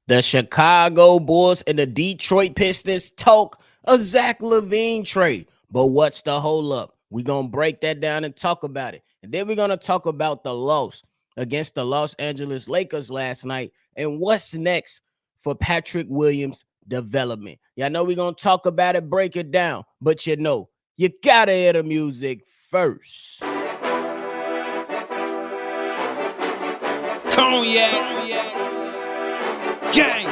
The Chicago Bulls and the Detroit Pistons talk a Zach Lavine trade. But what's the hold up? We're going to break that down and talk about it. And then we're going to talk about the loss against the Los Angeles Lakers last night and what's next for Patrick Williams' development. Y'all know we're going to talk about it, break it down. But you got to hear the music first. Cognac. Gang.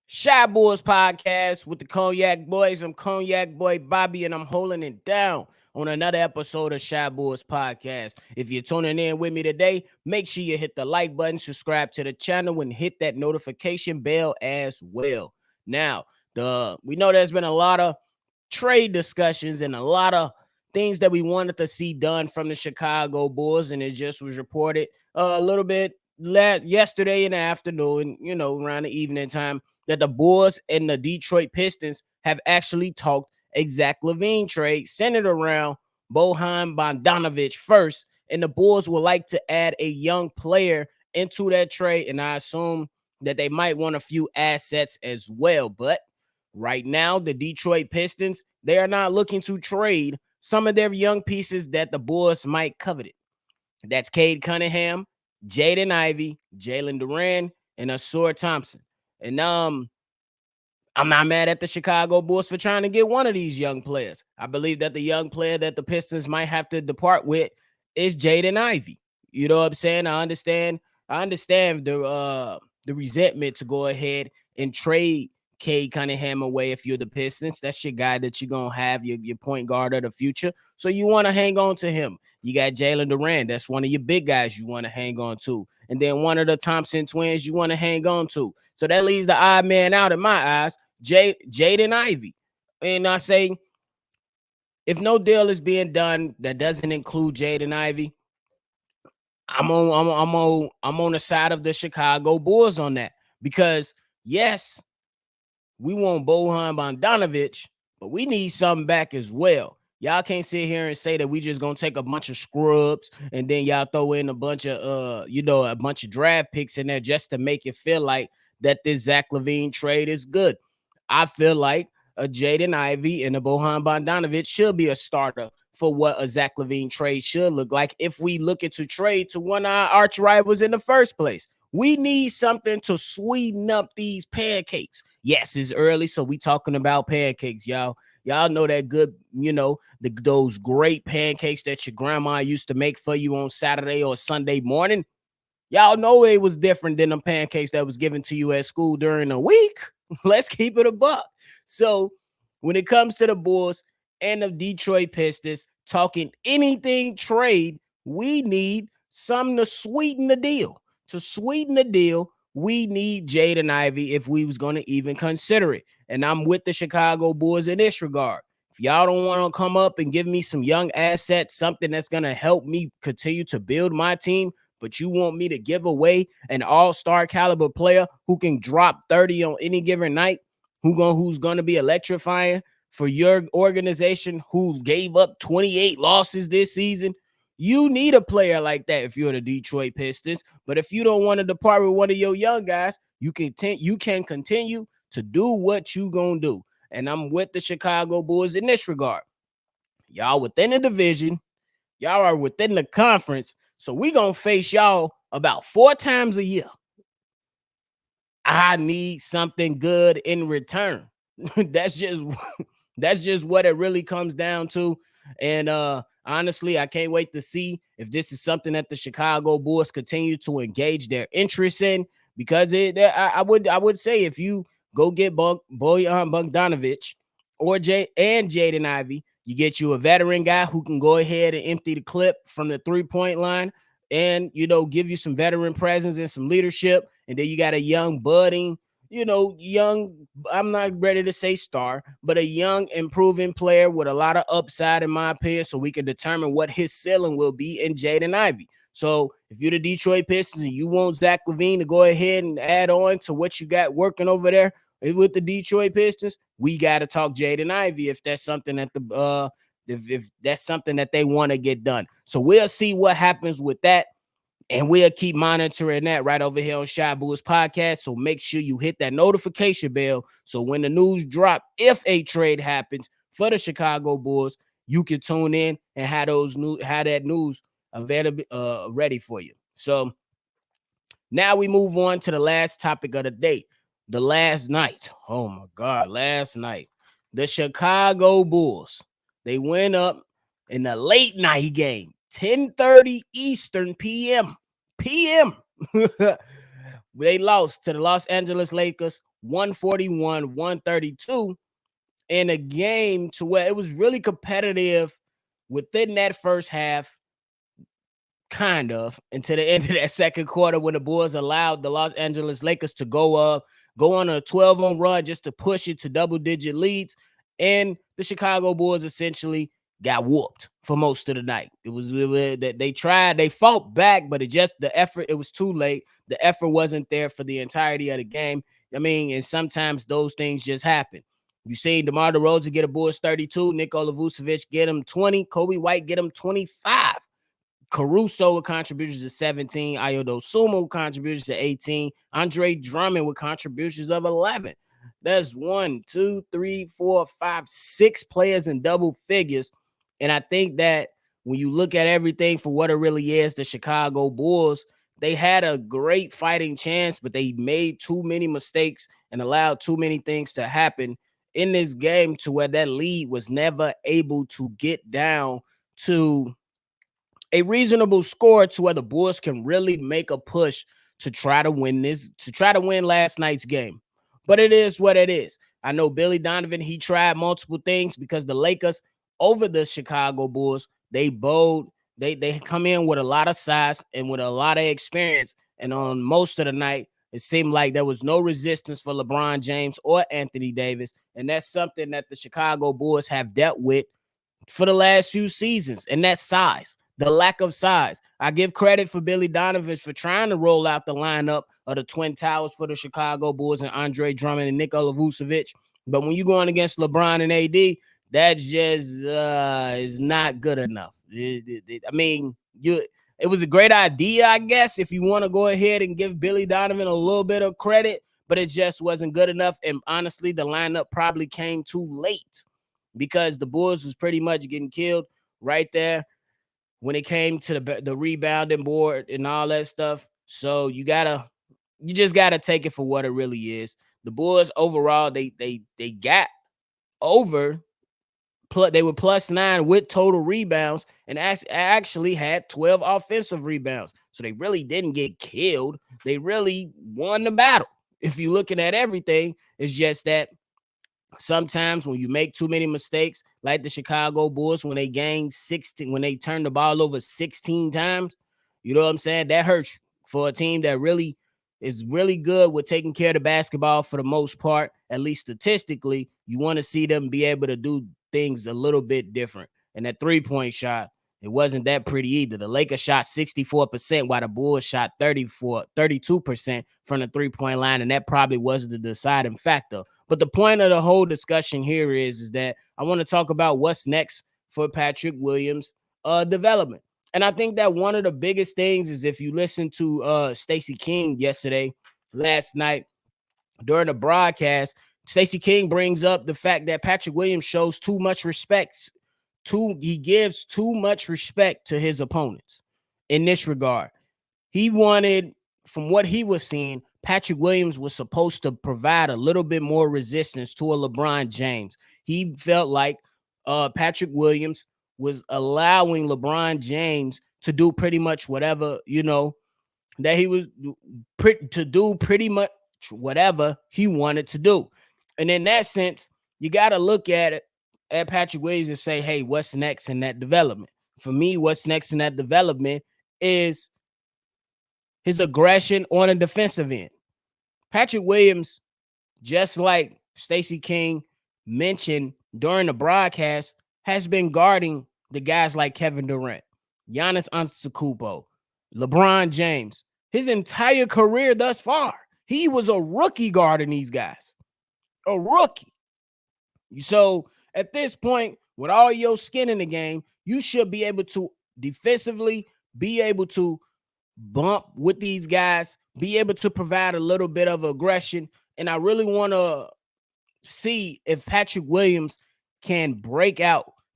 Shy Boys Podcast with the Cognac Boys. I'm Cognac Boy Bobby, and I'm holding it down on another episode of Shy Boys Podcast. If you're tuning in with me today, make sure you hit the like button, subscribe to the channel, and hit that notification bell as well. Now, we know there's been a lot of trade discussions and a lot of things that we wanted to see done from the Chicago Bulls, and it just was reported a little bit yesterday in the afternoon, around the evening time, that the Bulls and the Detroit Pistons have actually talked a Zach Lavine trade centered around Bojan Bogdanovic first, and the Bulls would like to add a young player into that trade, and I assume that they might want a few assets as well. But right now, the Detroit Pistons, they are not looking to trade some of their young pieces that the Bulls might covet. That's Cade Cunningham, Jaden Ivey, Jalen Duren, and Ausar Thompson. And I'm not mad at the Chicago Bulls for trying to get one of these young players. I believe that the young player that the Pistons might have to depart with is Jaden Ivey. You know what I'm saying? I understand the resentment to go ahead and trade Cade Cunningham away if you're the Pistons. That's your guy that you're going to have, your point guard of the future. So you want to hang on to him. You got Jalen Duren. That's one of your big guys you want to hang on to. And then one of the Thompson twins you want to hang on to. So that leaves the odd man out in my eyes, Jaden Ivey. And I say, if no deal is being done that doesn't include Jaden Ivey, I'm on the side of the Chicago Bulls on that. Because yes, we want Bojan Bogdanovic, but we need something back as well. Y'all can't sit here and say that we just gonna take a bunch of scrubs and then y'all throw in a bunch of a bunch of draft picks in there just to make it feel like that this Zach Lavine trade is good. I feel like a Jaden Ivey and a Bojan Bogdanovic should be a starter for what a Zach Lavine trade should look like if we look into trade to one of our arch rivals in the first place. We need something to sweeten up these pancakes. Yes, it's early, so we talking about pancakes, y'all. Y'all know that good, those great pancakes that your grandma used to make for you on Saturday or Sunday morning. Y'all know it was different than the pancakes that was given to you at school during the week. Let's keep it a buck. So when it comes to the Bulls and the Detroit Pistons, talking anything trade, we need something to sweeten the deal. To sweeten the deal, we need Jaden Ivey if we was going to even consider it. And I'm with the Chicago Bulls in this regard. If y'all don't want to come up and give me some young assets, something that's going to help me continue to build my team, but you want me to give away an all-star caliber player who can drop 30 on any given night, who's going to be electrifying for your organization, who gave up 28 losses this season, you need a player like that if you're the Detroit Pistons. But if you don't want to depart with one of your young guys, you can continue to do what you gonna do. And I'm with the Chicago Bulls in this regard. Y'all within the division, y'all are within the conference, so we gonna face y'all about 4 times a year. I need something good in return. That's just what it really comes down to. And honestly, I can't wait to see if this is something that the Chicago Bulls continue to engage their interest in, because I would say if you go get Bojan Bogdanovic or Jaden Ivey, you get you a veteran guy who can go ahead and empty the clip from the 3-point line and, give you some veteran presence and some leadership. And then you got a young budding, I'm not ready to say star, but a young improving player with a lot of upside, in my opinion, so we can determine what his ceiling will be in Jaden Ivey. So if you're the Detroit Pistons and you want Zach Lavine to go ahead and add on to what you got working over there, with the Detroit Pistons, we got to talk Jaden Ivey if that's something that if that's something that they want to get done. So we'll see what happens with that. And we'll keep monitoring that right over here on Shy Bulls Podcast. So make sure you hit that notification bell. So when the news drop, if a trade happens for the Chicago Bulls, you can tune in and have that news available ready for you. So now we move on to the last topic of the day. The last night. Oh my God, last night. The Chicago Bulls. They went up in the late night game, 10:30 Eastern PM. They lost to the Los Angeles Lakers 141-132 in a game to where it was really competitive within that first half, kind of, until the end of that second quarter when the Bulls allowed the Los Angeles Lakers to go on a 12-on run just to push it to double-digit leads, and the Chicago Bulls essentially got whooped for most of the night. It was that they fought back, but it was too late. The effort wasn't there for the entirety of the game. I mean, and sometimes those things just happen. You seen DeMar DeRozan get a Bulls 32, Nikola Vucevic get him 20, Kobe White get him 25. Caruso with contributions of 17, Ayo Sumo with contributions of 18, Andre Drummond with contributions of 11. That's 1, 2, 3, 4, 5, 6 players in double figures. And I think that when you look at everything for what it really is, the Chicago Bulls, they had a great fighting chance, but they made too many mistakes and allowed too many things to happen in this game to where that lead was never able to get down to a reasonable score to where the Bulls can really make a push to try to win last night's game. But it is what it is. I know Billy Donovan, he tried multiple things because the Lakers over the Chicago Bulls, they bowled, they come in with a lot of size and with a lot of experience. And on most of the night, it seemed like there was no resistance for LeBron James or Anthony Davis. And that's something that the Chicago Bulls have dealt with for the last few seasons, and that's size, the lack of size. I give credit for Billy Donovan for trying to roll out the lineup of the Twin Towers for the Chicago Bulls and Andre Drummond and Nikola Vucevic. But when you're going against LeBron and AD, that just is not good enough. I mean, it was a great idea, I guess, if you want to go ahead and give Billy Donovan a little bit of credit, but it just wasn't good enough. And honestly, the lineup probably came too late, because the Bulls was pretty much getting killed right there when it came to the rebounding board and all that stuff. So you just gotta take it for what it really is. The Bulls overall, they got over. They were +9 with total rebounds and actually had 12 offensive rebounds. So they really didn't get killed. They really won the battle. If you're looking at everything, it's just that sometimes when you make too many mistakes, like the Chicago Bulls, when they turn the ball over 16 times, you know what I'm saying? That hurts for a team that really is really good with taking care of the basketball for the most part, at least statistically. You want to see them be able to do things a little bit different. And that 3-point shot, it wasn't that pretty either. The Lakers shot 64%, while the Bulls shot 32% from the 3-point line, and that probably wasn't the deciding factor. But the point of the whole discussion here is that I want to talk about what's next for Patrick Williams' development. And I think that one of the biggest things is, if you listen to Stacey King last night during the broadcast, Stacey King brings up the fact that Patrick Williams shows too much respect. He gives too much respect to his opponents in this regard. He wanted, from what he was seeing, Patrick Williams was supposed to provide a little bit more resistance to a LeBron James. He felt like Patrick Williams was allowing LeBron James to do pretty much whatever, that he was to do pretty much whatever he wanted to do. And in that sense, you got to look at Patrick Williams and say, hey, what's next in that development? For me, what's next in that development is his aggression on a defensive end. Patrick Williams, just like Stacey King mentioned during the broadcast, has been guarding the guys like Kevin Durant, Giannis Antetokounmpo, LeBron James, his entire career thus far. He was a rookie guarding these guys. a rookie. So at this point, with all your skin in the game, you should be able to defensively be able to bump with these guys, be able to provide a little bit of aggression. And I really want to see if Patrick Williams can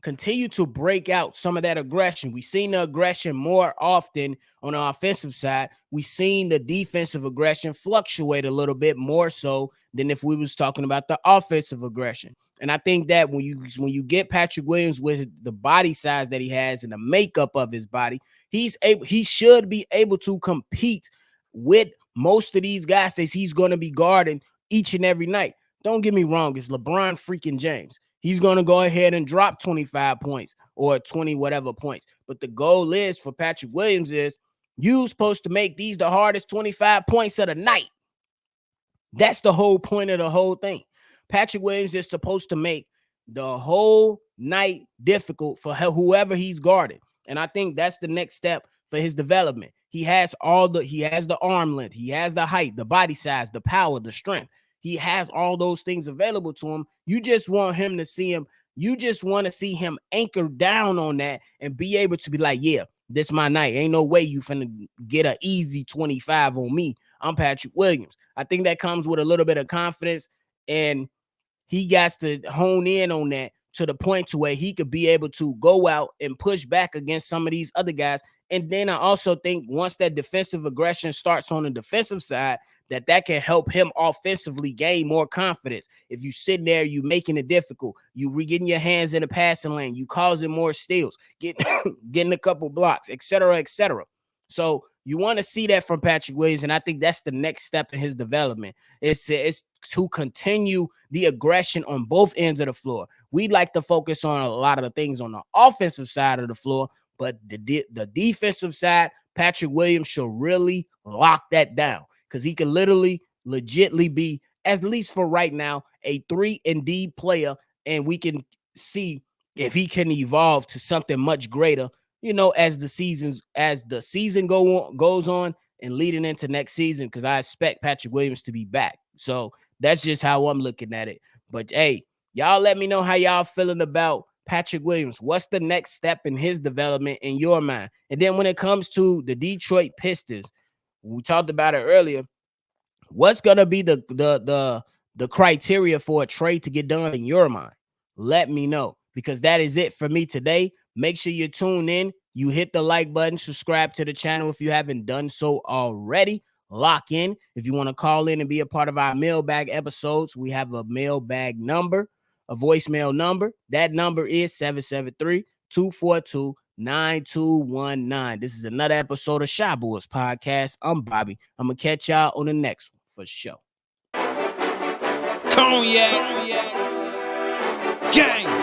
continue to break out some of that aggression. We've seen the aggression more often on the offensive side. We've seen the defensive aggression fluctuate a little bit more so than if we was talking about the offensive aggression. And I think that when you get Patrick Williams with the body size that he has and the makeup of his body, he should be able to compete with most of these guys that he's going to be guarding each and every night. Don't get me wrong, it's LeBron freaking James. He's going to go ahead and drop 25 points or 20 whatever points. But the goal is for Patrick Williams is you're supposed to make these the hardest 25 points of the night. That's the whole point of the whole thing. Patrick Williams is supposed to make the whole night difficult for whoever he's guarding. And I think that's the next step for his development. He has the arm length, he has the height, the body size, the power, the strength. He has all those things available to him. You just want him to see him. You just want to see him anchored down on that and be able to be like, yeah, this my night. Ain't no way you finna get an easy 25 on me. I'm Patrick Williams. I think that comes with a little bit of confidence, and he got to hone in on that to the point to where he could be able to go out and push back against some of these other guys. And then I also think once that defensive aggression starts on the defensive side, that can help him offensively gain more confidence. If you sitting there, you making it difficult, you getting your hands in the passing lane, you causing more steals, getting a couple blocks, et cetera, et cetera. So you want to see that from Patrick Williams, and I think that's the next step in his development. It's to continue the aggression on both ends of the floor. We like to focus on a lot of the things on the offensive side of the floor, but the defensive side, Patrick Williams should really lock that down because he can legitly be, at least for right now, a 3-and-D player, and we can see if he can evolve to something much greater, as the season goes on and leading into next season, because I expect Patrick Williams to be back. So that's just how I'm looking at it. But hey, y'all let me know how y'all feeling about Patrick Williams. What's the next step in his development in your mind? And then when it comes to the Detroit Pistons, we talked about it earlier. What's gonna be the criteria for a trade to get done in your mind? Let me know, because that is it for me today. Make sure you tune in. You hit the like button, subscribe to the channel if you haven't done so already. Lock in. If you want to call in and be a part of our mailbag episodes, we have a mailbag number, a voicemail number. That number is 773-242-9219. This is another episode of Shy Boys Podcast. I'm Bobby. I'm going to catch y'all on the next one for sure. Cognac. Gang.